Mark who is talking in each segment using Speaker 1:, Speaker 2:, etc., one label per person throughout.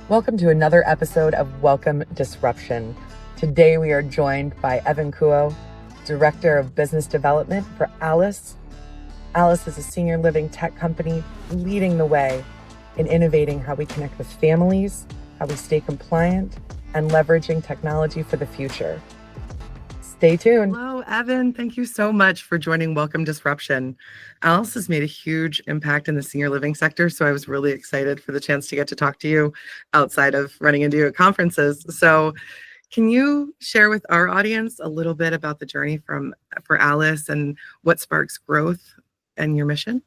Speaker 1: Welcome to another episode of Welcome Disruption. Today we are joined by Evan Kuo, Director of Business Development for ALIS. ALIS is a senior living tech company leading the way in innovating how we connect with families, how we stay compliant, and leveraging technology for the future. Stay tuned. Hello, Evan. Thank you so much for joining Welcome Disruption. ALIS has made a huge impact in the senior living sector, so I was really excited for the chance to get to talk to you outside of running into you at conferences. So can you share with our audience a little bit about the journey for ALIS and what sparks growth and your mission?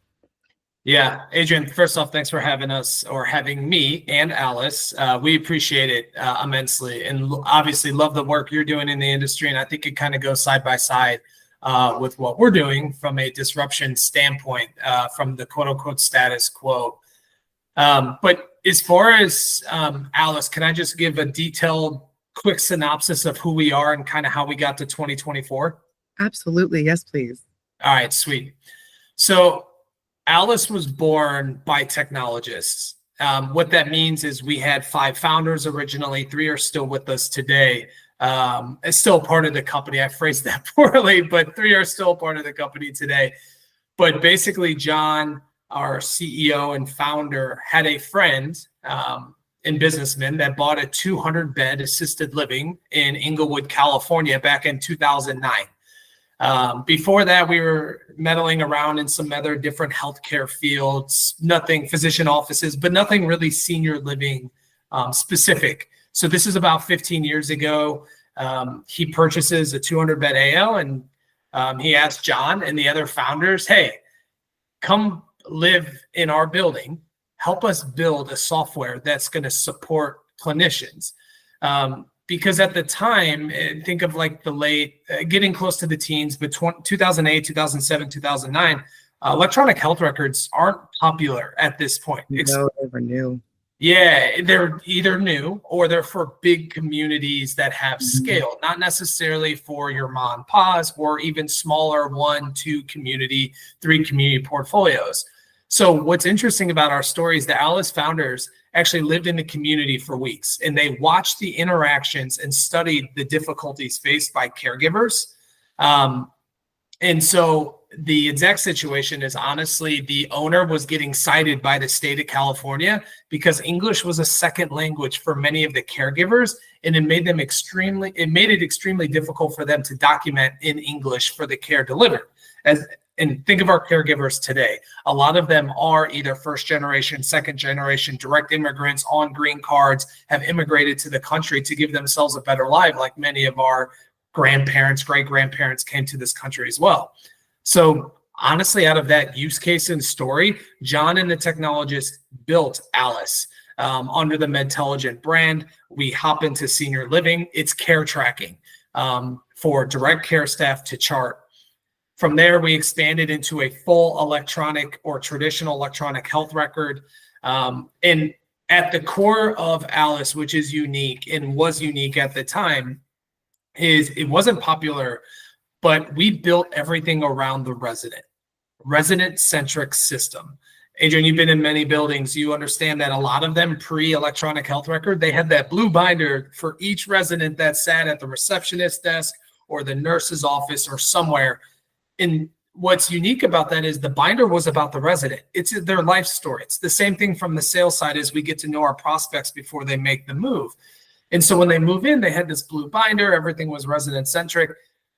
Speaker 2: Yeah, Adrienne, first off, thanks for having us or having me and ALIS. We appreciate it immensely and obviously love the work you're doing in the industry. And I think it kind of goes side by side with what we're doing from a disruption standpoint from the quote unquote status quo. But as far as ALIS, can I just give a detailed quick synopsis of who we are and kind of how we got to 2024?
Speaker 1: Absolutely. Yes, please.
Speaker 2: All right, sweet. So ALIS was born by technologists. What that means is we had 5 founders originally, 3 are still with us today. It's still part of the company. I phrased that poorly, but 3 are still part of the company today. But basically, John, our CEO and founder, had a friend and businessman that bought a 200-bed assisted living in Inglewood, California back in 2009. Before that, we were meddling around in some other different healthcare fields, nothing physician offices, but nothing really senior living specific. So this is about 15 years ago. He purchases a 200-bed AL and he asked John and the other founders, hey, come live in our building, help us build a software that's going to support clinicians. Because at the time, think of like the late, getting close to the teens, but 2008, 2007, 2009, electronic health records aren't popular at this point.
Speaker 1: No, they were new.
Speaker 2: Yeah, they're either new or they're for big communities that have scale, not necessarily for your mom and pa's or even smaller 1, 2 community, 3 community portfolios. So what's interesting about our story is the ALIS founders actually lived in the community for weeks and they watched the interactions and studied the difficulties faced by caregivers. And so the exact situation is honestly the owner was getting cited by the state of California because English was a second language for many of the caregivers, and it made it extremely difficult for them to document in English for the care delivered. And think of our caregivers today. A lot of them are either first generation, second generation, direct immigrants on green cards, have immigrated to the country to give themselves a better life, like many of our grandparents, great-grandparents came to this country as well. So honestly, out of that use case and story, John and the technologists built ALIS under the Medtelligent brand. We hop into senior living. It's care tracking for direct care staff to chart. From there, we expanded into a full electronic or traditional electronic health record. And at the core of ALIS, which is unique and was unique at the time, is it wasn't popular, but we built everything around the resident-centric system. Adrienne, you've been in many buildings. You understand that a lot of them pre-electronic health record, they had that blue binder for each resident that sat at the receptionist desk or the nurse's office or somewhere. And what's unique about that is the binder was about the resident. It's their life story. It's the same thing from the sales side as we get to know our prospects before they make the move. And so when they move in, they had this blue binder, everything was resident centric.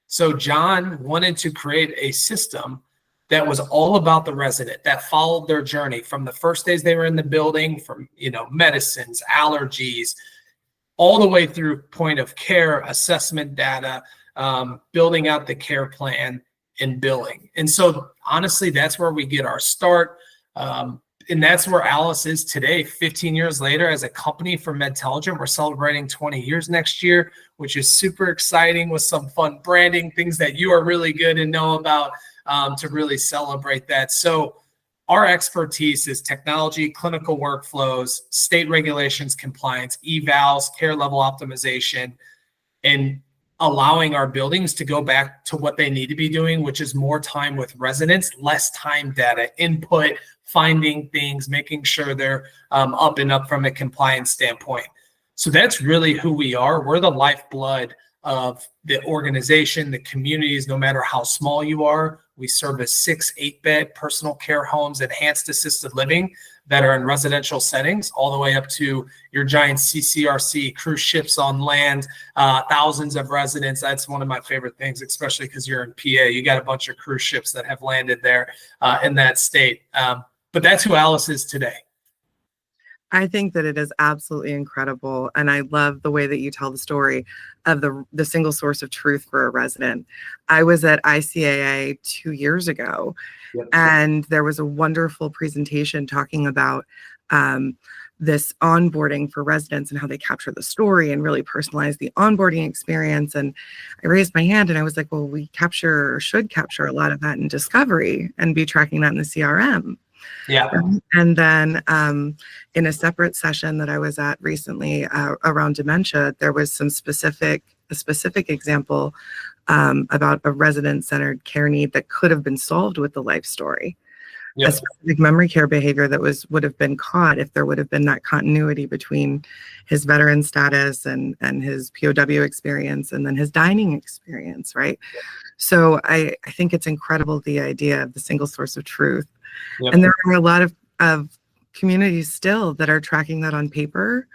Speaker 2: So John wanted to create a system that was all about the resident, that followed their journey from the first days they were in the building, from medicines, allergies, all the way through point of care, assessment data, building out the care plan, and billing. And so honestly, that's where we get our start. And that's where ALIS is today, 15 years later as a company for Medtelligent. We're celebrating 20 years next year, which is super exciting with some fun branding, things that you are really good and know about to really celebrate that. So our expertise is technology, clinical workflows, state regulations, compliance, evals, care level optimization, and allowing our buildings to go back to what they need to be doing, which is more time with residents, less time data input, finding things, making sure they're up and up from a compliance standpoint. So that's really who we are. We're the lifeblood of the organization, the communities, no matter how small you are. We service 6, 8-bed personal care homes, enhanced assisted living that are in residential settings, all the way up to your giant CCRC cruise ships on land, thousands of residents. That's one of my favorite things, especially because you're in PA. You got a bunch of cruise ships that have landed there in that state. But that's who ALIS is today.
Speaker 1: I think that it is absolutely incredible. And I love the way that you tell the story of the single source of truth for a resident. I was at ICAA 2 years ago, yep, and there was a wonderful presentation talking about this onboarding for residents and how they capture the story and really personalize the onboarding experience. And I raised my hand and I was like, well, we capture or should capture a lot of that in discovery and be tracking that in the CRM.
Speaker 2: Yeah.
Speaker 1: And then in a separate session that I was at recently around dementia, there was a specific example about a resident-centered care need that could have been solved with the life story. Yep. A specific memory care behavior that would have been caught if there would have been that continuity between his veteran status and his POW experience and then his dining experience, right? Yep. So I think it's incredible, the idea of the single source of truth. Yep. And there are a lot of communities still that are tracking that on paper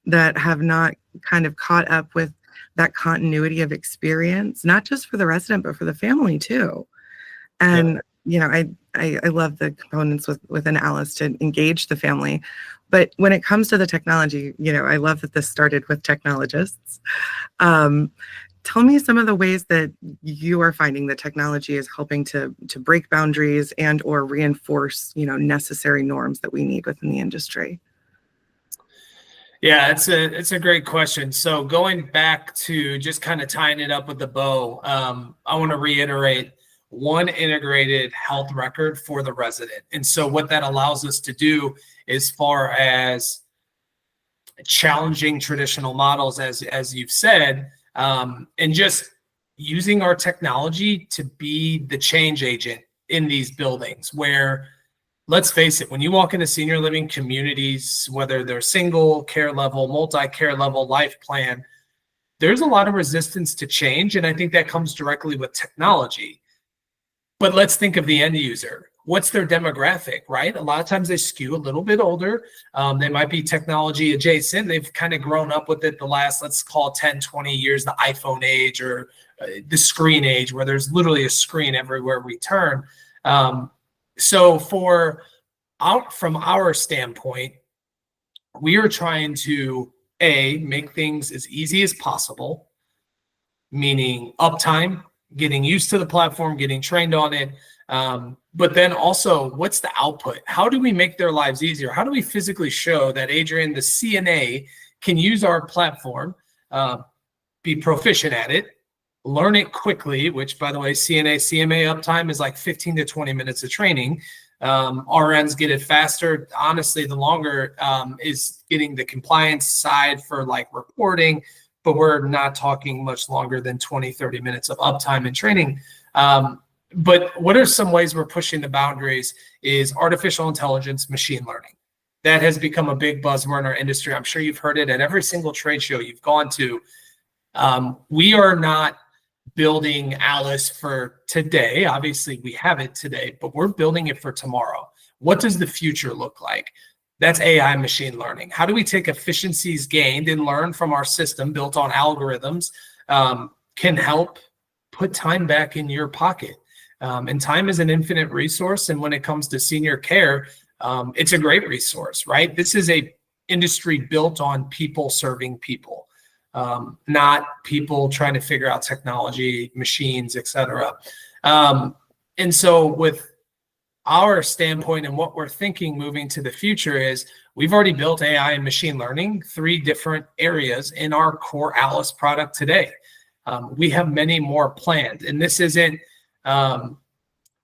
Speaker 1: that have not kind of caught up with that continuity of experience, not just for the resident, but for the family too. And, yep, you know, I love the components within ALIS to engage the family. But when it comes to the technology, you know, I love that this started with technologists. Tell me some of the ways that you are finding that technology is helping to break boundaries and or reinforce, you know, necessary norms that we need within the industry.
Speaker 2: Yeah, it's a great question. So going back to just kind of tying it up with the bow, I want to reiterate one integrated health record for the resident. And so what that allows us to do as far as challenging traditional models, as you've said, and just using our technology to be the change agent in these buildings where, let's face it, when you walk into senior living communities, whether they're single care level, multi-care level, life plan, there's a lot of resistance to change. And I think that comes directly with technology. But let's think of the end user. What's their demographic, right? A lot of times they skew a little bit older. They might be technology adjacent. They've kind of grown up with it the last, let's call it 10, 20 years, the iPhone age or the screen age, where there's literally a screen everywhere we turn. So from our standpoint, we are trying to, make things as easy as possible, meaning uptime, getting used to the platform, getting trained on it. But then also, what's the output? How do we make their lives easier? How do we physically show that Adrienne, the CNA, can use our platform, be proficient at it, learn it quickly, which, by the way, CNA, CMA uptime is like 15 to 20 minutes of training. RNs get it faster. Honestly, the longer is getting the compliance side for like reporting, but we're not talking much longer than 20, 30 minutes of uptime and training. But what are some ways we're pushing the boundaries is artificial intelligence, machine learning. That has become a big buzzword in our industry. I'm sure you've heard it at every single trade show you've gone to. We are not building ALIS for today. Obviously, we have it today, but we're building it for tomorrow. What does the future look like? That's AI machine learning. How do we take efficiencies gained and learn from our system built on algorithms can help put time back in your pocket? And time is an infinite resource. And when it comes to senior care, it's a great resource, right? This is a industry built on people serving people, not people trying to figure out technology, machines, et cetera. And so with our standpoint and what we're thinking moving to the future is we've already built AI and machine learning, 3 different areas in our core ALIS product today. We have many more planned, and this isn't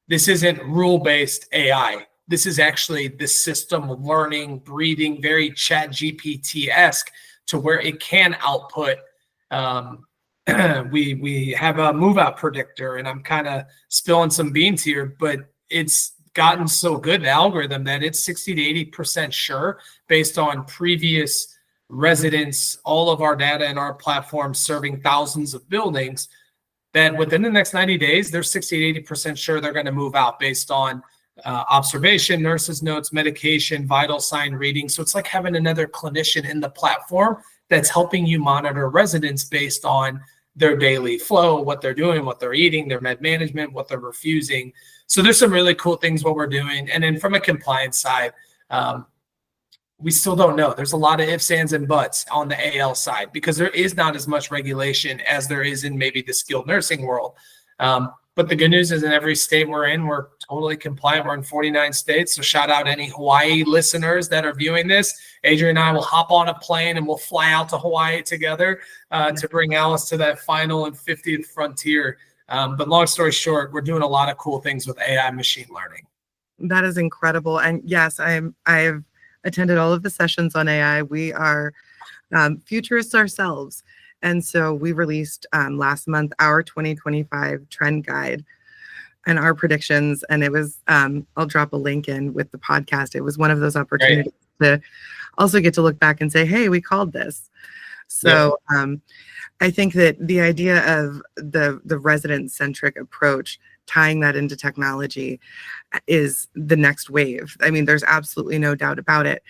Speaker 2: rule-based AI. This is actually the system learning, breathing, very chat GPT-esque to where it can output we have a move out predictor, and I'm kind of spilling some beans here, but it's gotten so good, the algorithm, that it's 60 to 80% sure based on previous residents, all of our data in our platform serving thousands of buildings, that within the next 90 days, they're 60 to 80% sure they're going to move out based on observation, nurses' notes, medication, vital sign reading. So it's like having another clinician in the platform that's helping you monitor residents based on their daily flow, what they're doing, what they're eating, their med management, what they're refusing. So there's some really cool things what we're doing. And then from a compliance side, we still don't know. There's a lot of ifs, ands, and buts on the AL side because there is not as much regulation as there is in maybe the skilled nursing world. But the good news is in every state we're in, we're totally compliant. We're in 49 states. So shout out any Hawaii listeners that are viewing this. Adrienne and I will hop on a plane and we'll fly out to Hawaii together to bring ALIS to that final and 50th frontier. But long story short, we're doing a lot of cool things with AI machine learning.
Speaker 1: That is incredible. And yes, I've attended all of the sessions on AI. We are futurists ourselves. And so we released last month our 2025 trend guide and our predictions. And it was, I'll drop a link in with the podcast. It was one of those opportunities to also get to look back and say, hey, we called this. So I think that the idea of the resident-centric approach, tying that into technology, is the next wave. I mean, there's absolutely no doubt about it.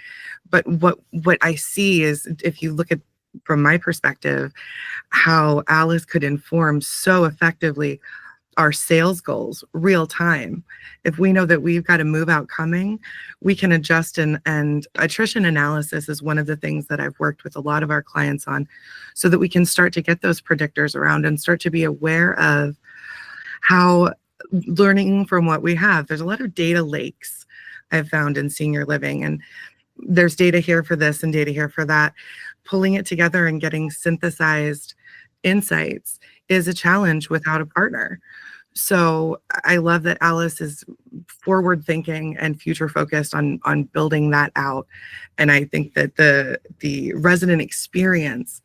Speaker 1: But what I see is, if you look at, from my perspective, how ALIS could inform so effectively our sales goals real time. If we know that we've got a move out coming, we can adjust, and attrition analysis is one of the things that I've worked with a lot of our clients on, so that we can start to get those predictors around and start to be aware of how, learning from what we have. There's a lot of data lakes I've found in senior living, and there's data here for this and data here for that. Pulling it together and getting synthesized insights is a challenge without a partner. So I love that ALIS is forward thinking and future focused on building that out. And I think that the resident experience,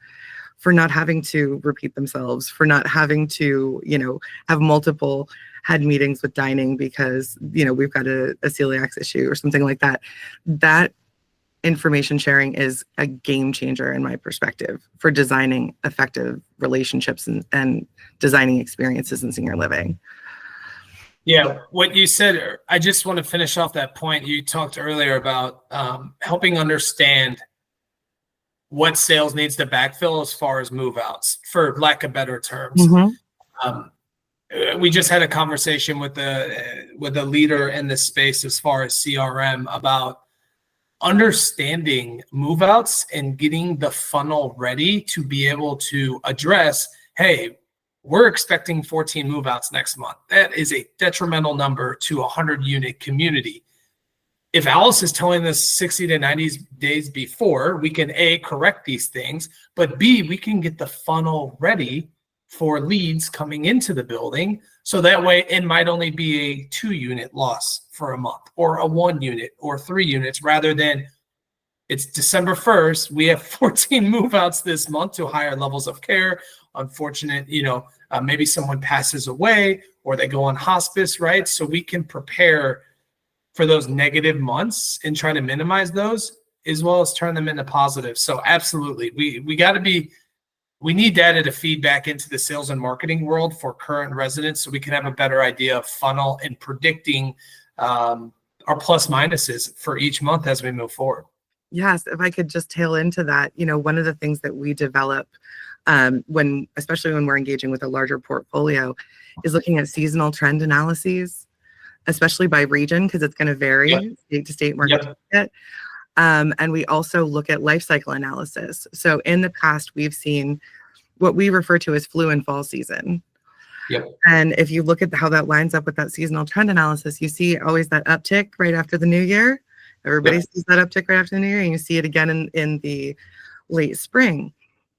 Speaker 1: for not having to repeat themselves, for not having to, have multiple head meetings with dining because, we've got a celiac issue or something like that, that information sharing is a game changer in my perspective for designing effective relationships and designing experiences in senior living.
Speaker 2: Yeah, what you said, I just want to finish off that point. You talked earlier about helping understand what sales needs to backfill as far as move outs, for lack of better terms. We just had a conversation with a leader in this space as far as CRM about understanding move outs and getting the funnel ready to be able to address, hey, we're expecting 14 move outs next month. That is a detrimental number to a 100-unit community. If ALIS is telling us 60 to 90 days before, we can A, correct these things, but B, we can get the funnel ready for leads coming into the building. So that way it might only be a 2-unit loss for a month, or a 1 unit, or 3 units, rather than it's December 1st. We have 14 move outs this month to higher levels of care. Unfortunate, maybe someone passes away or they go on hospice, right? So we can prepare for those negative months and try to minimize those, as well as turn them into positive. So absolutely, we need data to feed back into the sales and marketing world for current residents, so we can have a better idea of funnel and predicting our plus minuses for each month as we move forward.
Speaker 1: Yes, if I could just tail into that, one of the things that we develop especially when we're engaging with a larger portfolio, is looking at seasonal trend analyses, especially by region, because it's going to vary state to state, market to market. And we also look at life cycle analysis. So in the past, we've seen what we refer to as flu and fall season. And if you look at how that lines up with that seasonal trend analysis, you see always that uptick right after the new year. Everybody sees that uptick right after the new year, and you see it again in the late spring.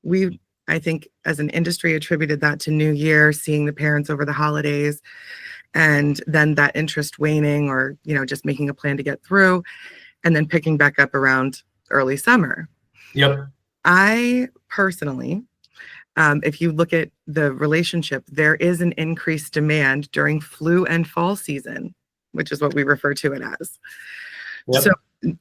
Speaker 1: We, I think, as an industry, attributed that to New Year, seeing the parents over the holidays, and then that interest waning, or just making a plan to get through, and then picking back up around early summer. I personally If you look at the relationship, there is an increased demand during flu and fall season, which is what we refer to it as. Yep. So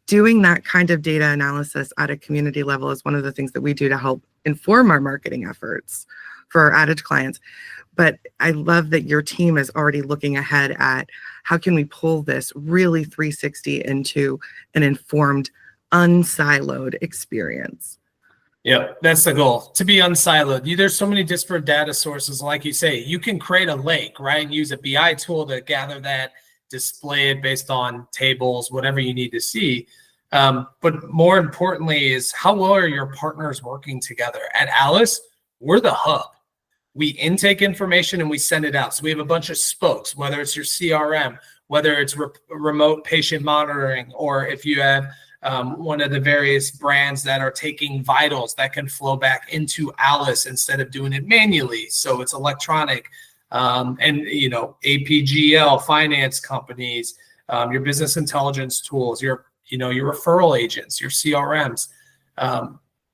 Speaker 1: doing that kind of data analysis at a community level is one of the things that we do to help inform our marketing efforts for our Adage clients. But I love that your team is already looking ahead at how can we pull this really 360 into an informed, unsiloed experience.
Speaker 2: Yep, that's the goal, to be unsiloed. There's so many disparate data sources. Like you say, you can create a lake, right? And use a BI tool to gather that, display it based on tables, whatever you need to see. But more importantly is how well are your partners working together? At ALIS, we're the hub. We intake information and we send it out. So we have a bunch of spokes, whether it's your CRM, whether it's remote patient monitoring, or if you have one of the various brands that are taking vitals that can flow back into ALIS instead of doing it manually. So it's electronic. And, APGL, finance companies, your business intelligence tools, your referral agents, your CRMs.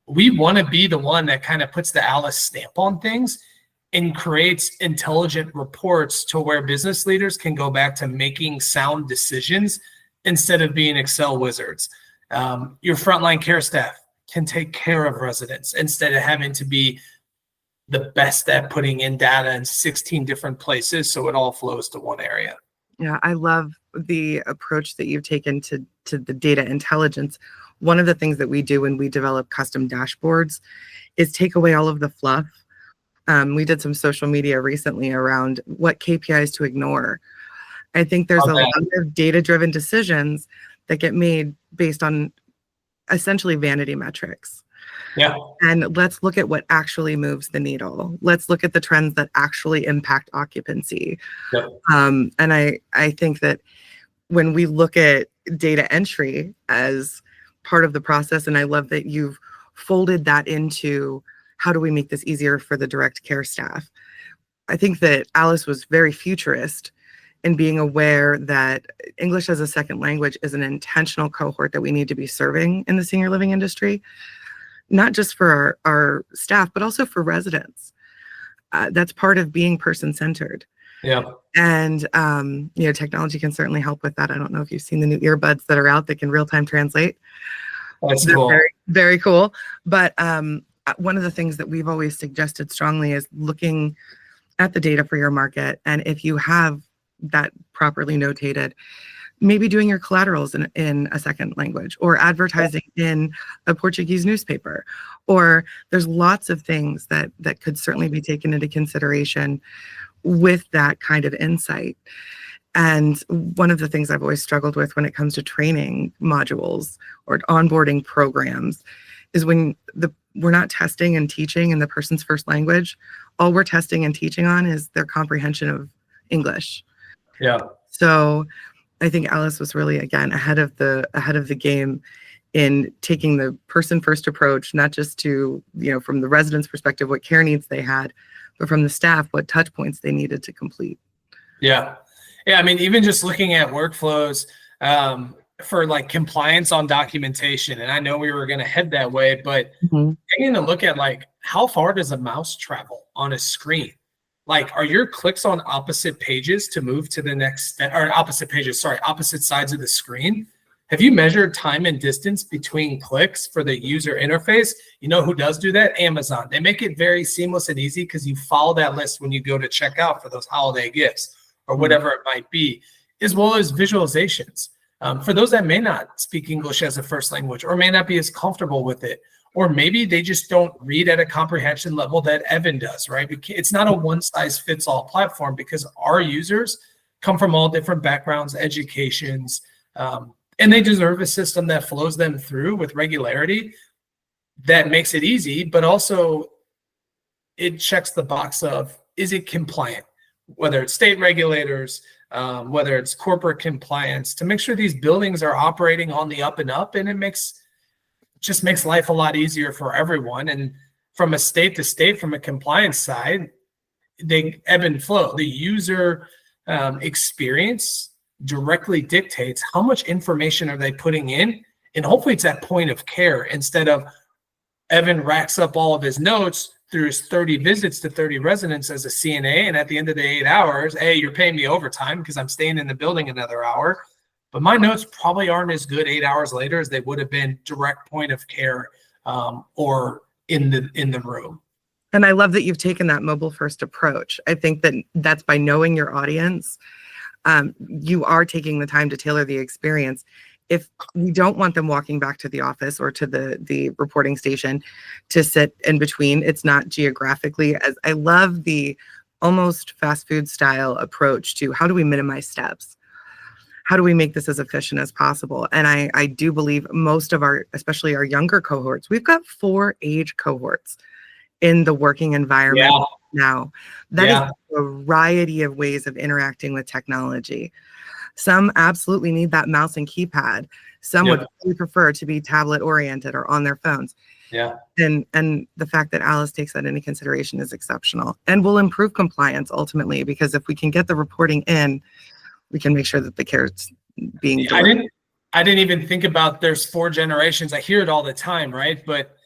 Speaker 2: We want to be the one that kind of puts the ALIS stamp on things and creates intelligent reports to where business leaders can go back to making sound decisions instead of being Excel wizards. Your frontline care staff can take care of residents instead of having to be the best at putting in data in 16 different places so it all flows to one area.
Speaker 1: Yeah, I love the approach that you've taken to the data intelligence. One of the things that we do when we develop custom dashboards is take away all of the fluff. We did some social media recently around what KPIs to ignore. I think there's a lot of data-driven decisions that get made based on essentially vanity metrics.
Speaker 2: Yeah.
Speaker 1: And let's look at what actually moves the needle. Let's look at the trends that actually impact occupancy. Yep. And I think that when we look at data entry as part of the process, and I love that you've folded that into how do we make this easier for the direct care staff. I think that ALIS was very futurist in being aware that English as a second language is an intentional cohort that we need to be serving in the senior living industry, not just for our staff, but also for residents. That's part of being person-centered.
Speaker 2: Yeah.
Speaker 1: And, technology can certainly help with that. I don't know if you've seen the new earbuds that are out that can real-time translate.
Speaker 2: That's cool.
Speaker 1: Very, very cool. But one of the things that we've always suggested strongly is looking at the data for your market. And if you have that properly notated, maybe doing your collaterals in a second language, or advertising in a Portuguese newspaper, or there's lots of things that could certainly be taken into consideration with that kind of insight. And one of the things I've always struggled with when it comes to training modules or onboarding programs is when we're not testing and teaching in the person's first language. All we're testing and teaching on is their comprehension of English.
Speaker 2: Yeah.
Speaker 1: So I think ALIS was really, again, ahead of the game in taking the person first approach, not just to, from the residents' perspective, what care needs they had, but from the staff, what touch points they needed to complete.
Speaker 2: Yeah. Yeah. I mean, even just looking at workflows for like compliance on documentation, and I know we were going to head that way, but taking a look at like how far does a mouse travel on a screen? Like, are your clicks on opposite pages to move to the next step, or opposite sides of the screen? Have you measured time and distance between clicks for the user interface? You know who does do that? Amazon. They make it very seamless and easy because you follow that list when you go to check out for those holiday gifts or whatever it might be, as well as visualizations. For those that may not speak English as a first language or may not be as comfortable with it, or maybe they just don't read at a comprehension level that Evan does, right? It's not a one-size-fits-all platform because our users come from all different backgrounds, educations, and they deserve a system that flows them through with regularity that makes it easy, but also it checks the box of, is it compliant? Whether it's state regulators, whether it's corporate compliance, to make sure these buildings are operating on the up and up, and it just makes life a lot easier for everyone. And from a state to state, from a compliance side, they ebb and flow. The user experience directly dictates how much information are they putting in, and hopefully it's at point of care instead of Evan racks up all of his notes, through 30 visits to 30 residents as a CNA. And at the end of the 8 hours, hey, you're paying me overtime because I'm staying in the building another hour. But my notes probably aren't as good 8 hours later as they would have been direct point of care or in the room.
Speaker 1: And I love that you've taken that mobile first approach. I think that that's by knowing your audience, you are taking the time to tailor the experience. If we don't want them walking back to the office or to the reporting station to sit in between, it's not geographically. As I love the almost fast food style approach to how do we minimize steps? How do we make this as efficient as possible? And I do believe most of our, especially our younger cohorts, we've got 4 age cohorts in the working environment now. That is a variety of ways of interacting with technology. Some absolutely need that mouse and keypad. Some would really prefer to be tablet oriented or on their phones.
Speaker 2: Yeah.
Speaker 1: And the fact that ALIS takes that into consideration is exceptional and will improve compliance ultimately, because if we can get the reporting in, we can make sure that the care is being delivered.
Speaker 2: I didn't even think about there's 4 generations. I hear it all the time, right? But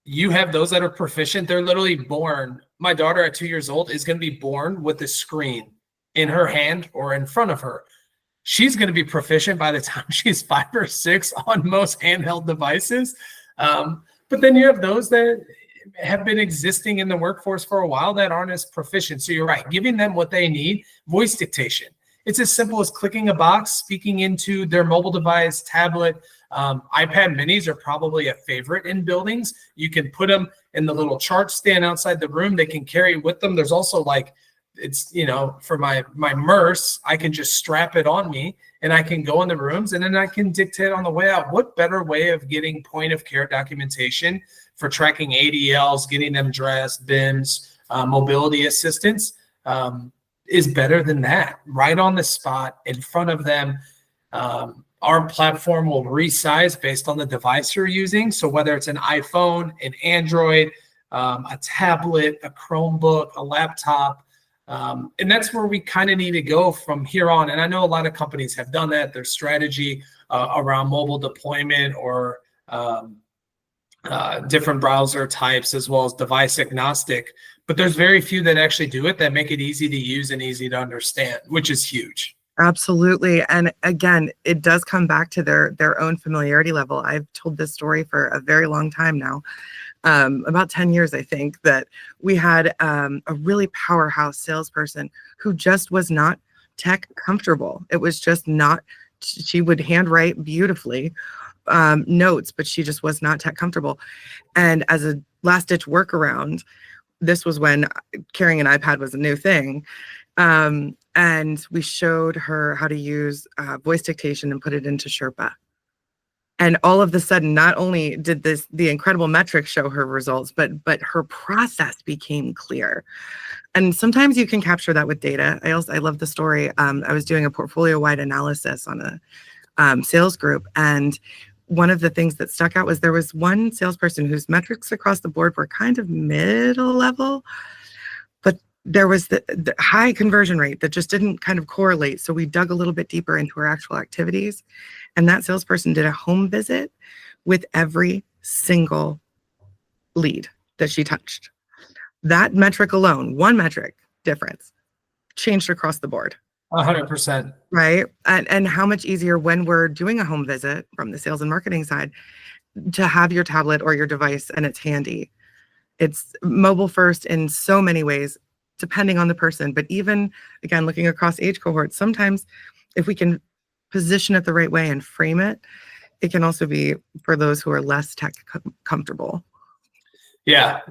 Speaker 2: you have those that are proficient. They're literally born. My daughter at 2 years old is going to be born with a screen in her hand or in front of her. She's going to be proficient by the time she's 5 or 6 on most handheld devices. But then you have those that have been existing in the workforce for a while that aren't as proficient. So you're right, giving them what they need. Voice dictation. It's as simple as clicking a box, speaking into their mobile device, tablet. iPad minis are probably a favorite in buildings. You can put them in the little chart stand outside the room. They can carry with them. There's also like, it's, for my MERS, I can just strap it on me and I can go in the rooms and then I can dictate on the way out. What better way of getting point of care documentation for tracking ADLs, getting them dressed, BIMs, mobility assistance is better than that. Right on the spot in front of them. Our platform will resize based on the device you're using. So whether it's an iPhone, an Android, a tablet, a Chromebook, a laptop, and that's where we kind of need to go from here on. And I know a lot of companies have done that. Their strategy around mobile deployment or different browser types as well as device agnostic. But there's very few that actually do it that make it easy to use and easy to understand, which is huge.
Speaker 1: Absolutely. And again, it does come back to their own familiarity level. I've told this story for a very long time now. About 10 years, I think, that we had a really powerhouse salesperson who just was not tech comfortable. It was just not, she would handwrite beautifully notes, but she just was not tech comfortable. And as a last ditch workaround, this was when carrying an iPad was a new thing. And we showed her how to use voice dictation and put it into Sherpa. And all of a sudden, not only did the incredible metrics show her results, but her process became clear. And sometimes you can capture that with data. I love the story. I was doing a portfolio-wide analysis on a sales group, and one of the things that stuck out was there was one salesperson whose metrics across the board were kind of middle level, but there was the high conversion rate that just didn't kind of correlate. So we dug a little bit deeper into her actual activities. And that salesperson did a home visit with every single lead that she touched. That metric alone, one metric difference, changed across the board.
Speaker 2: 100%.
Speaker 1: Right? And how much easier when we're doing a home visit from the sales and marketing side to have your tablet or your device and it's handy. It's mobile first in so many ways, depending on the person. But even, again, looking across age cohorts, sometimes if we can position it the right way and frame it, it can also be for those who are less tech comfortable.
Speaker 2: Yeah.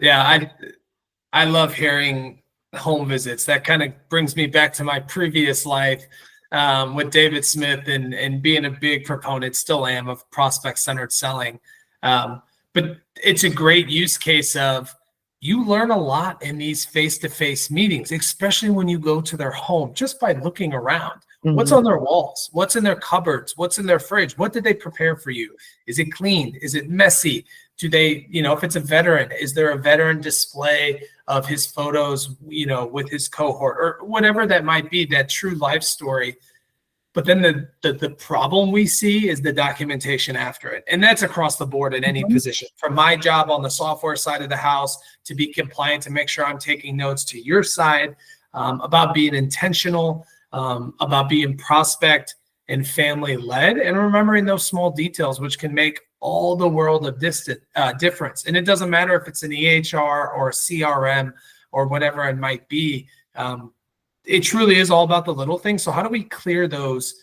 Speaker 2: I love hearing home visits. That kind of brings me back to my previous life with David Smith and being a big proponent, still am, of prospect-centered selling. But it's a great use case of you learn a lot in these face-to-face meetings, especially when you go to their home, just by looking around. Mm-hmm. What's on their walls? What's in their cupboards? What's in their fridge? What did they prepare for you? Is it clean? Is it messy? Do they, if it's a veteran, is there a veteran display of his photos, with his cohort or whatever that might be, that true life story? But then the problem we see is the documentation after it. And that's across the board in any position. From my job on the software side of the house to be compliant, to make sure I'm taking notes, to your side, about being intentional, about being prospect and family led, and remembering those small details, which can make all the world of difference. And it doesn't matter if it's an EHR or a CRM or whatever it might be. It truly is all about the little things. So how do we clear those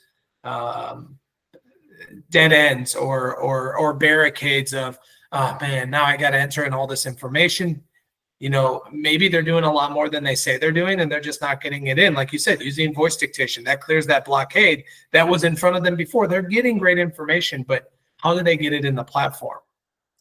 Speaker 2: dead ends or barricades of, oh man, now I got to enter in all this information. Maybe they're doing a lot more than they say they're doing, and they're just not getting it in. Like you said, using voice dictation, that clears that blockade that was in front of them before. They're getting great information, but how do they get it in the platform?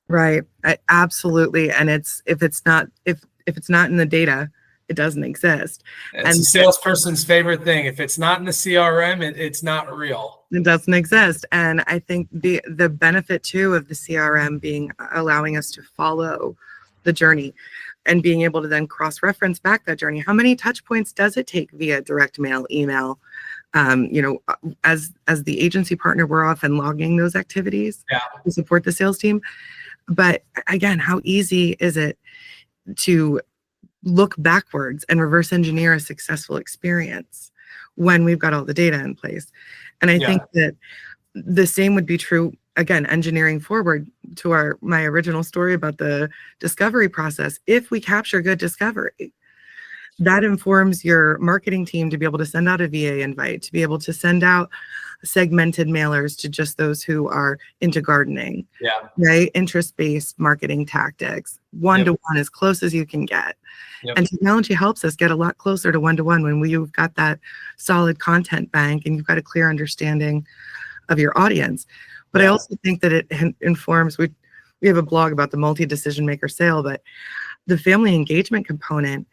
Speaker 1: Right. Absolutely. And if it's not in the data, it doesn't exist.
Speaker 2: It's a salesperson's favorite thing. If it's not in the CRM, it's not real.
Speaker 1: It doesn't exist. And I think the benefit too of the CRM allowing us to follow the journey and being able to then cross-reference back that journey. How many touch points does it take via direct mail, email? As the agency partner, we're often logging those activities to support the sales team. But again, how easy is it to look backwards and reverse engineer a successful experience when we've got all the data in place? And I think that the same would be true, again, engineering forward to my original story about the discovery process. If we capture good discovery, that informs your marketing team to be able to send out a VA invite, to be able to send out segmented mailers to just those who are into gardening, right? Interest-based marketing tactics, one-to-one, as close as you can get. And technology helps us get a lot closer to one-to-one when you've got that solid content bank and you've got a clear understanding of your audience. But I also think that it informs, we have a blog about the multi-decision maker sale, but the family engagement component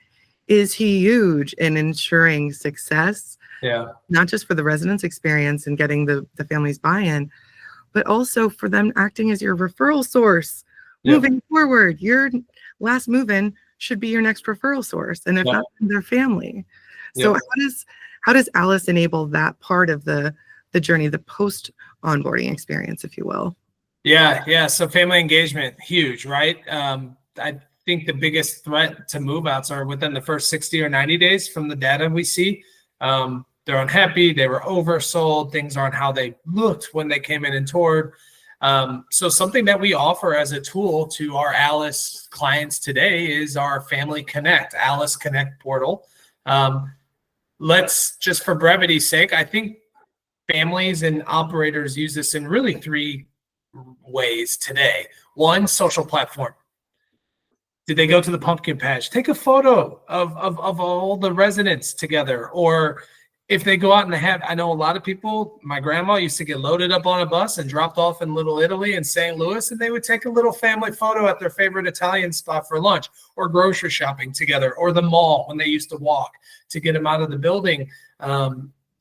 Speaker 1: is huge in ensuring success, not just for the residents' experience and getting the family's buy-in, but also for them acting as your referral source moving forward. Your last move-in should be your next referral source, and if not, their family. So how does ALIS enable that part of the journey, the post onboarding experience, if you will?
Speaker 2: So family engagement, huge, right? I think the biggest threat to move outs are within the first 60 or 90 days from the data we see. They're unhappy, they were oversold, things aren't how they looked when they came in and toured. So something that we offer as a tool to our ALIS clients today is our Family Connect, ALIS Connect portal. Let's just, for brevity's sake, I think families and operators use this in really three ways today. One, social platform. Did they go to the pumpkin patch? Take a photo of all the residents together. Or if they go out and I know a lot of people, my grandma used to get loaded up on a bus and dropped off in Little Italy and St. Louis, and they would take a little family photo at their favorite Italian spot for lunch, or grocery shopping together, or the mall when they used to walk to get them out of the building.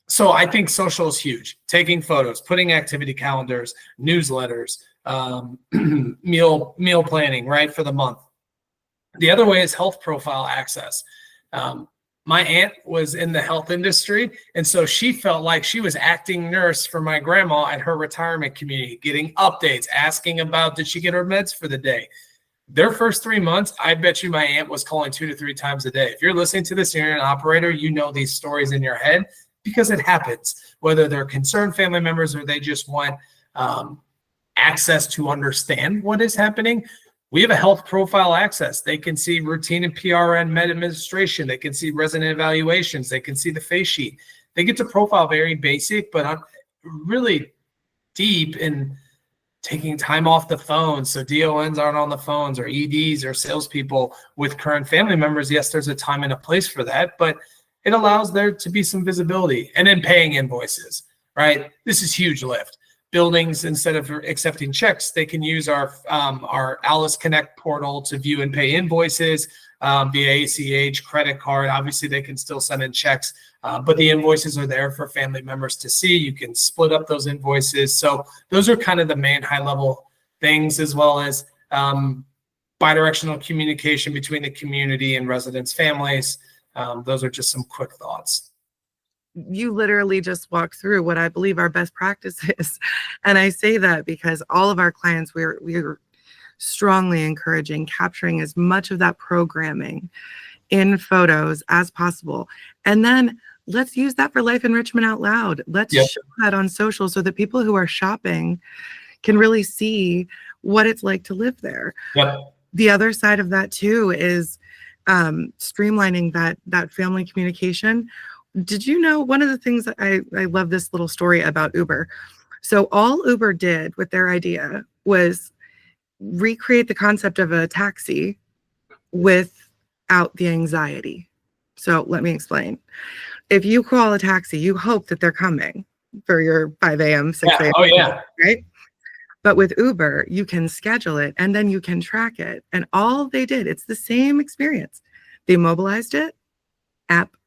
Speaker 2: So I think social is huge. Taking photos, putting activity calendars, newsletters, meal planning, right, for the month. The other way is health profile access. My aunt was in the health industry, and so she felt like she was acting nurse for my grandma at her retirement community, getting updates, asking about, did she get her meds for the day? Their first 3 months, I bet you my aunt was calling 2 to 3 times a day. If you're listening to this, you're an operator, you know these stories in your head because it happens, whether they're concerned family members or they just want access to understand what is happening. We have a health profile access. They can see routine and PRN med administration. They can see resident evaluations. They can see the face sheet. They get to profile very basic, but really deep in taking time off the phone. So DONs aren't on the phones, or EDs or salespeople with current family members. Yes, there's a time and a place for that, but it allows there to be some visibility. And then paying invoices, right? This is huge lift. Buildings, instead of accepting checks, they can use our ALIS Connect portal to view and pay invoices via ACH, credit card. Obviously, they can still send in checks, but the invoices are there for family members to see. You can split up those invoices. So those are kind of the main high-level things, as well as bidirectional communication between the community and residents' families. Those are just some quick thoughts.
Speaker 1: you literally just walk through what I believe our best practice is. And I say that because all of our clients, we're strongly encouraging capturing as much of that programming in photos as possible. And then let's use that for life enrichment out loud. Let's show that on social so that people who are shopping can really see what it's like to live there. The other side of that too is streamlining that family communication. Did you know one of the things that I love this little story about Uber? So all Uber did with their idea was recreate the concept of a taxi without the anxiety. So let me explain. If you call a taxi, you hope that they're coming for your 5 a.m., 6 a.m. Right? But with Uber, you can schedule it and then you can track it. And all they did, it's the same experience. They mobilized it,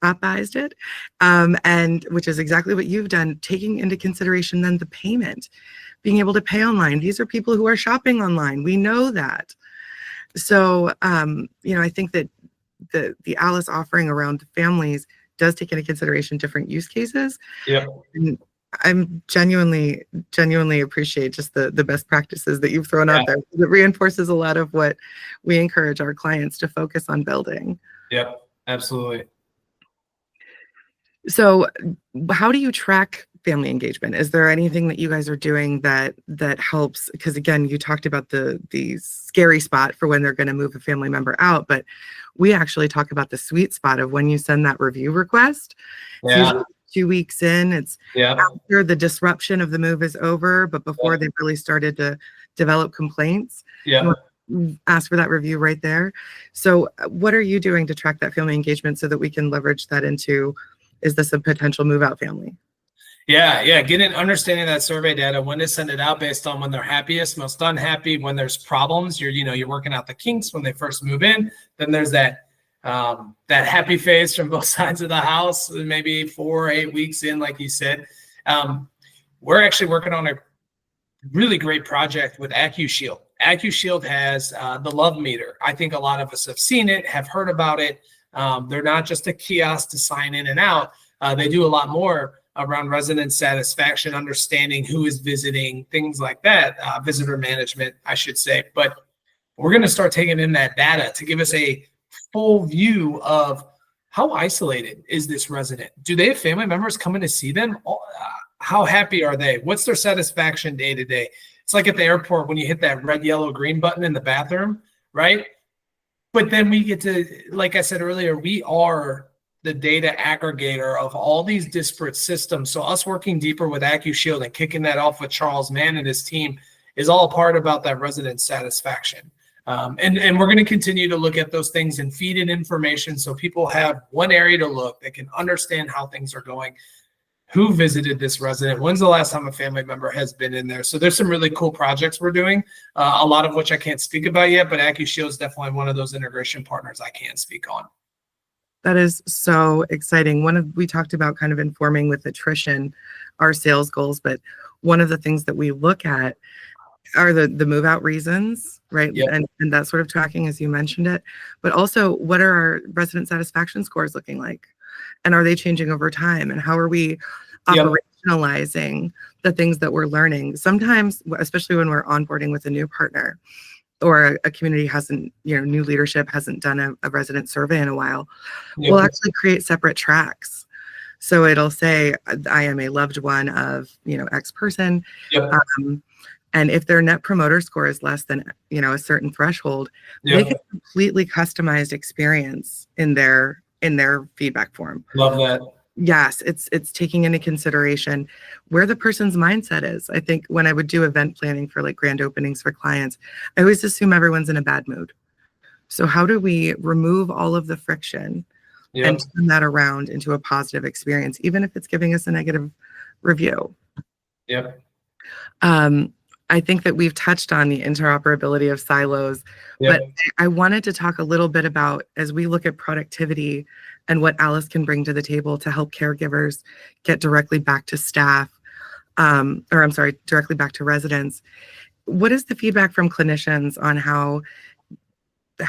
Speaker 1: appized it, and which is exactly what you've done, taking into consideration then the payment, being able to pay online. These are people who are shopping online. We know that. So, I think that the ALIS offering around families does take into consideration different use cases. And I'm genuinely appreciate just the best practices that you've thrown out there. It reinforces a lot of what we encourage our clients to focus on building.
Speaker 2: Absolutely.
Speaker 1: So how do you track family engagement? Is there anything that you guys are doing that helps? Because again, you talked about the scary spot for when they're going to move a family member out, but we actually talk about the sweet spot of when you send that review request. It's usually 2 weeks in. It's after the disruption of the move is over, but before they've really started to develop complaints. Ask for that review right there. So what are you doing to track that family engagement so that we can leverage that into, is this a potential move out family?
Speaker 2: Getting understanding that survey data, when to send it out based on when they're happiest, most unhappy, when there's problems, you're working out the kinks when they first move in. Then there's that happy phase from both sides of the house, maybe 4 or 8 weeks in, like you said. We're actually working on a really great project with AccuShield. AccuShield has the love meter. I think a lot of us have seen it, have heard about it. They're not just a kiosk to sign in and out. They do a lot more around resident satisfaction, understanding who is visiting, things like that, visitor management, I should say. But we're going to start taking in that data to give us a full view of how isolated is this resident? Do they have family members coming to see them? How happy are they? What's their satisfaction day to day? It's like at the airport when you hit that red, yellow, green button in the bathroom, right? But then we get to, like I said earlier, we are the data aggregator of all these disparate systems. So us working deeper with AccuShield and kicking that off with Charles Mann and his team is all part about that resident satisfaction. And we're going to continue to look at those things and feed in information so people have one area to look. They can understand how things are going, who visited this resident, when's the last time a family member has been in there. So there's some really cool projects we're doing, a lot of which I can't speak about yet, but AccuShield is definitely one of those integration partners I can speak on.
Speaker 1: That is so exciting. We talked about kind of informing with attrition our sales goals, but one of the things that we look at are the move out reasons, right? And that sort of tracking, as you mentioned it, but also what are our resident satisfaction scores looking like? And are they changing over time? And how are we operationalizing the things that we're learning? Sometimes, especially when we're onboarding with a new partner or a community hasn't, new leadership hasn't done a resident survey in a while, we'll actually create separate tracks. So it'll say, I am a loved one of, X person. And if their net promoter score is less than, a certain threshold, they get a completely customized experience in their feedback form.
Speaker 2: Love that.
Speaker 1: Yes, it's taking into consideration where the person's mindset is. I think when I would do event planning for like grand openings for clients, I always assume everyone's in a bad mood. So how do we remove all of the friction and turn that around into a positive experience, even if it's giving us a negative review? I think that we've touched on the interoperability of silos, but I wanted to talk a little bit about, as we look at productivity and what ALIS can bring to the table to help caregivers get directly back to staff, directly back to residents. What is the feedback from clinicians on how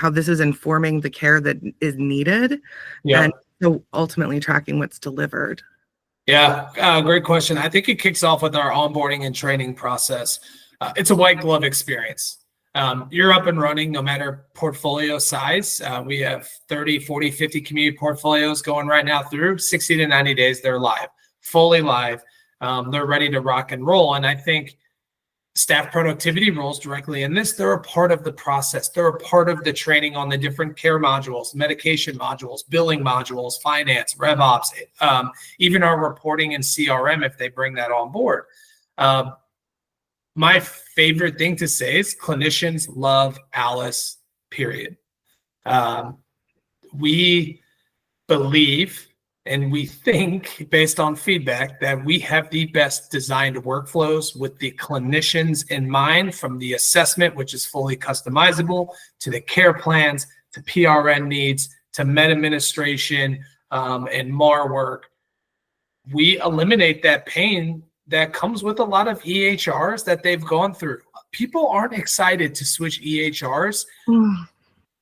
Speaker 1: this is informing the care that is needed and so ultimately tracking what's delivered?
Speaker 2: Yeah, great question. I think it kicks off with our onboarding and training process. It's a white glove experience. You're up and running no matter portfolio size. We have 30, 40, 50 community portfolios going right now through 60 to 90 days. They're live, fully live. They're ready to rock and roll. And I think staff productivity rolls directly in this. They're a part of the process. They're a part of the training on the different care modules, medication modules, billing modules, finance, RevOps, even our reporting and CRM if they bring that on board. My favorite thing to say is clinicians love ALIS, period. We believe and we think, based on feedback, that we have the best designed workflows with the clinicians in mind, from the assessment, which is fully customizable, to the care plans, to PRN needs, to med administration, and MAR work. We eliminate that pain that comes with a lot of EHRs that they've gone through. People aren't excited to switch EHRs.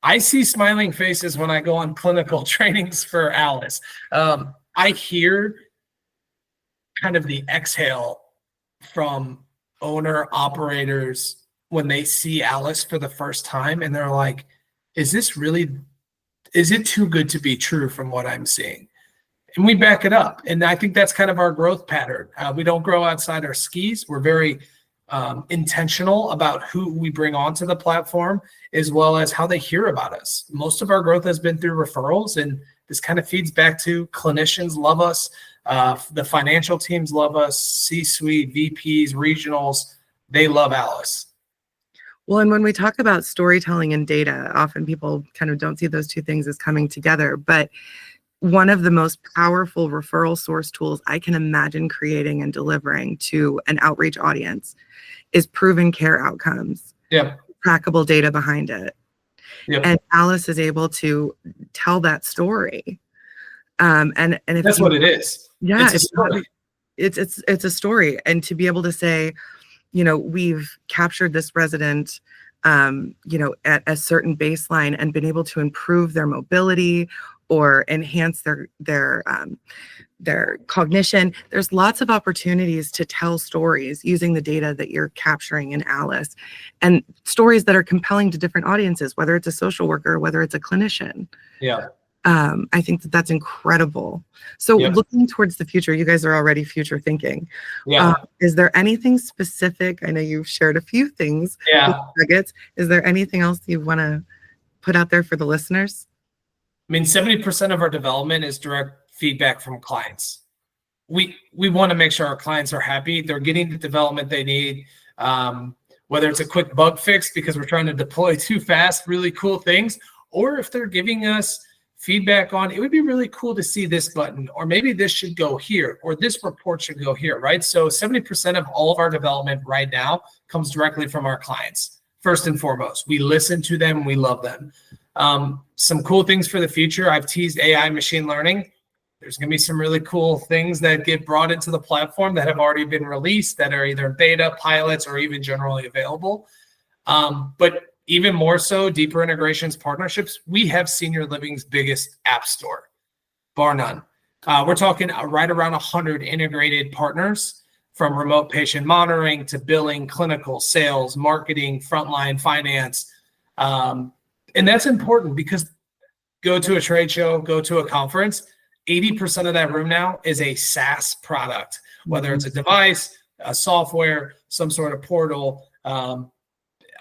Speaker 2: I see smiling faces when I go on clinical trainings for ALIS. I hear kind of the exhale from owner operators when they see ALIS for the first time, and they're like, is it too good to be true from what I'm seeing? And we back it up. And I think that's kind of our growth pattern. We don't grow outside our skis. We're very intentional about who we bring onto the platform, as well as how they hear about us. Most of our growth has been through referrals, and this kind of feeds back to clinicians love us. The financial teams love us, C-suite, VPs, regionals, they love ALIS.
Speaker 1: Well, and when we talk about storytelling and data, often people kind of don't see those two things as coming together, but one of the most powerful referral source tools I can imagine creating and delivering to an outreach audience is proven care outcomes.
Speaker 2: Yeah.
Speaker 1: Trackable data behind it.
Speaker 2: Yep.
Speaker 1: And ALIS is able to tell that story. And if
Speaker 2: that's what it is.
Speaker 1: Yeah,
Speaker 2: it's a story.
Speaker 1: It's a story. And to be able to say, we've captured this resident, at a certain baseline and been able to improve their mobility or enhance their cognition. There's lots of opportunities to tell stories using the data that you're capturing in ALIS, and stories that are compelling to different audiences, whether it's a social worker, whether it's a clinician.
Speaker 2: Yeah.
Speaker 1: I think that's incredible. So looking towards the future, you guys are already future thinking.
Speaker 2: Yeah.
Speaker 1: Is there anything specific? I know you've shared a few things.
Speaker 2: Yeah.
Speaker 1: Nuggets. Is there anything else you want to put out there for the listeners?
Speaker 2: I mean, 70% of our development is direct feedback from clients. We want to make sure our clients are happy. They're getting the development they need, whether it's a quick bug fix because we're trying to deploy too fast, really cool things, or if they're giving us feedback on, it would be really cool to see this button, or maybe this should go here, or this report should go here, right? So 70% of all of our development right now comes directly from our clients. First and foremost, we listen to them, we love them. Some cool things for the future. I've teased AI machine learning. There's going to be some really cool things that get brought into the platform that have already been released that are either beta, pilots, or even generally available. But even more so, deeper integrations, partnerships. We have senior living's biggest app store, bar none. We're talking right around 100 integrated partners, from remote patient monitoring to billing, clinical, sales, marketing, frontline, finance. And that's important because go to a trade show, go to a conference, 80% of that room now is a SaaS product, whether it's a device, a software, some sort of portal.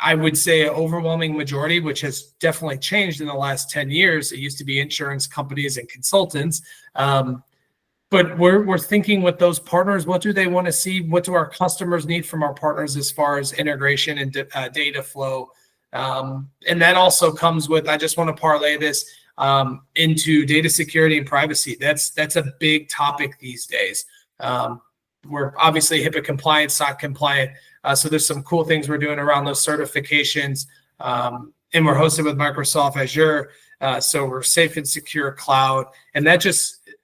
Speaker 2: I would say an overwhelming majority, which has definitely changed in the last 10 years. It used to be insurance companies and consultants. But we're thinking with those partners, what do they want to see? What do our customers need from our partners as far as integration and data flow? And that also comes with, I just want to parlay this into data security and privacy. That's a big topic these days. We're obviously HIPAA compliant, SOC compliant. So there's some cool things we're doing around those certifications. And we're hosted with Microsoft Azure. So we're safe and secure cloud. And that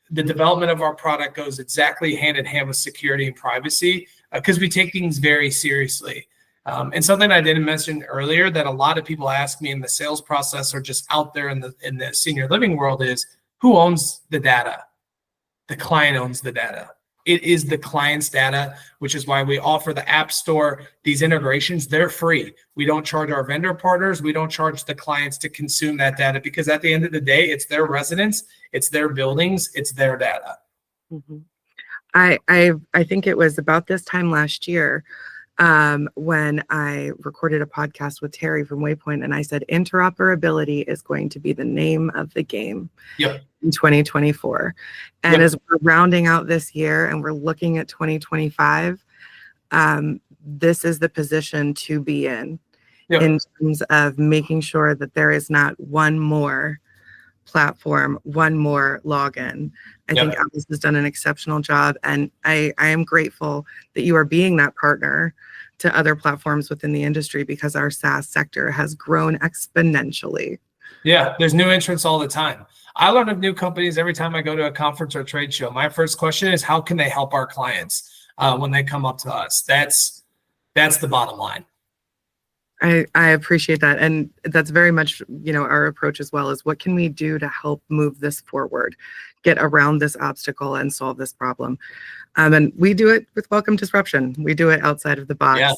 Speaker 2: the development of our product goes exactly hand in hand with security and privacy because we take things very seriously. And something I didn't mention earlier that a lot of people ask me in the sales process or just out there in the senior living world is, who owns the data? The client owns the data. It is the client's data, which is why we offer the App Store. These integrations, they're free. We don't charge our vendor partners. We don't charge the clients to consume that data, because at the end of the day, it's their residents, it's their buildings, it's their data.
Speaker 1: Mm-hmm. I think it was about this time last year when I recorded a podcast with Terry from Waypoint, and I said interoperability is going to be the name of the game in 2024. And as we're rounding out this year and we're looking at 2025, this is the position to be in terms of making sure that there is not one more platform, one more login. I think ALIS has done an exceptional job, and I am grateful that you are being that partner to other platforms within the industry, because our SaaS sector has grown exponentially.
Speaker 2: Yeah, there's new entrants all the time. I learn of new companies every time I go to a conference or a trade show. My first question is, how can they help our clients when they come up to us? That's the bottom line.
Speaker 1: I appreciate that. And that's very much, our approach as well, is what can we do to help move this forward, get around this obstacle and solve this problem. And we do it with Welcome Disruption. We do it outside of the box. Yeah.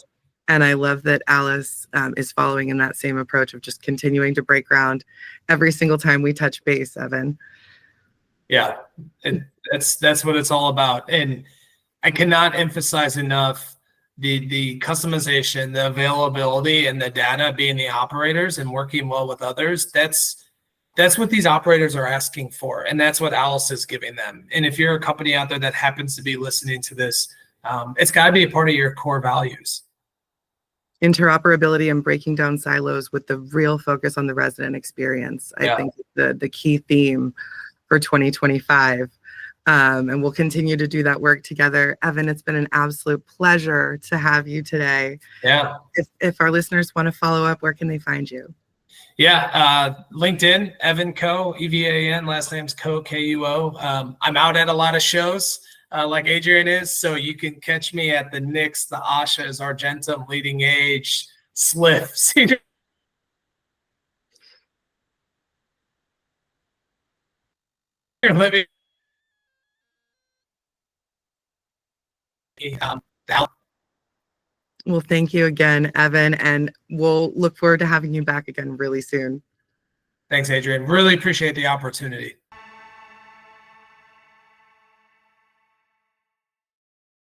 Speaker 1: And I love that ALIS is following in that same approach of just continuing to break ground every single time we touch base, Evan.
Speaker 2: Yeah, and that's what it's all about. And I cannot emphasize enough the customization, the availability, and the data being the operators and working well with others. That's what these operators are asking for, and that's what ALIS is giving them. And if you're a company out there that happens to be listening to this, it's got to be a part of your core values.
Speaker 1: Interoperability and breaking down silos with the real focus on the resident experience. I think the key theme for 2025. And we'll continue to do that work together. Evan, it's been an absolute pleasure to have you today.
Speaker 2: Yeah.
Speaker 1: If our listeners want to follow up, where can they find you?
Speaker 2: Yeah, LinkedIn, Evan Kuo, EVAN, last name's Kuo, Kuo. I'm out at a lot of shows like Adrienne is, so you can catch me at the Knicks, the Ashas, Argentum, Leading Age, Sliff, Cedar. Living.
Speaker 1: Well, thank you again, Evan, and we'll look forward to having you back again really soon.
Speaker 2: Thanks, Adrienne. Really appreciate the opportunity.